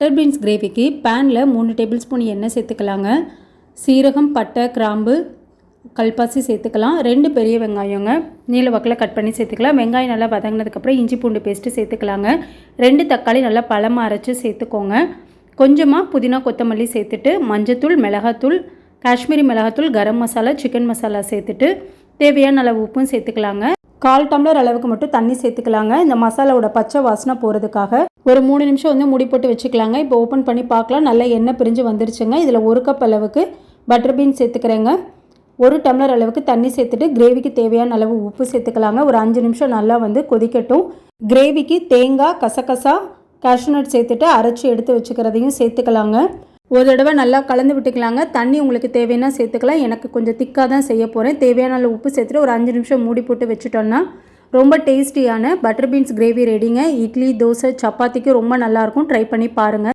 Butter beans கிரேவிக்கு பேனில் 3 table spoon எண்ணெய் சேர்த்துக்கலாங்க. சீரகம், பட்டை, கிராம்பு, கல்பாசி சேர்த்துக்கலாம். 2 பெரிய வெங்காயங்க நீல வாக்கில் கட் பண்ணி சேர்த்துக்கலாம். வெங்காயம் நல்லா வதங்கினதுக்கப்புறம் இஞ்சி பூண்டு பேஸ்ட்டு சேர்த்துக்கலாங்க. 2 தக்காளி நல்லா பழமாக அரைச்சி சேர்த்துக்கோங்க. கொஞ்சமாக புதினா கொத்தமல்லி சேர்த்துட்டு மஞ்சத்தூள், மிளகாத்தூள், காஷ்மீரி மிளகாத்தூள், கரம் மசாலா, சிக்கன் மசாலா சேர்த்துட்டு தேவையான அளவு உப்பும் சேர்த்துக்கலாங்க. 1/4 டம்ளர் அளவுக்கு மட்டும் தண்ணி சேர்த்துக்கலாங்க. இந்த மசாலாவோட பச்சை வாசனை போகிறதுக்காக ஒரு 3 நிமிஷம் வந்து மூடி போட்டு வச்சுக்கலாங்க. இப்போ ஓப்பன் பண்ணி பார்க்கலாம். நல்லா எண்ணெய் பிரிஞ்சு வந்துருச்சுங்க. இதில் 1 கப் அளவுக்கு பட்டர் பீன்ஸ் சேர்த்துக்கிறேங்க. 1 டம்ளர் அளவுக்கு தண்ணி சேர்த்துட்டு கிரேவிக்கு தேவையான அளவு உப்பு சேர்த்துக்கலாங்க. ஒரு 5 நிமிஷம் நல்லா வந்து கொதிக்கட்டும். கிரேவிக்கு தேங்காய், கசகசா, கேஷ்யூநட் சேர்த்துட்டு அரைச்சி எடுத்து வச்சுக்கிறதையும் சேர்த்துக்கலாங்க. ஒரு தடவை நல்லா கலந்து விட்டுக்கலாங்க. தண்ணி உங்களுக்கு தேவைன்னா சேர்த்துக்கலாம். எனக்கு கொஞ்சம் திக்காக தான் செய்ய போகிறேன். தேவையான அளவு உப்பு சேர்த்துட்டு ஒரு 5 நிமிஷம் மூடி போட்டு வச்சுட்டோன்னா ரொம்ப டேஸ்டியான பட்டர் பீன்ஸ் கிரேவி ரெடிங்க. இட்லி, தோசை, சப்பாத்திக்கு ரொம்ப நல்லாயிருக்கும். ட்ரை பண்ணி பாருங்கள்.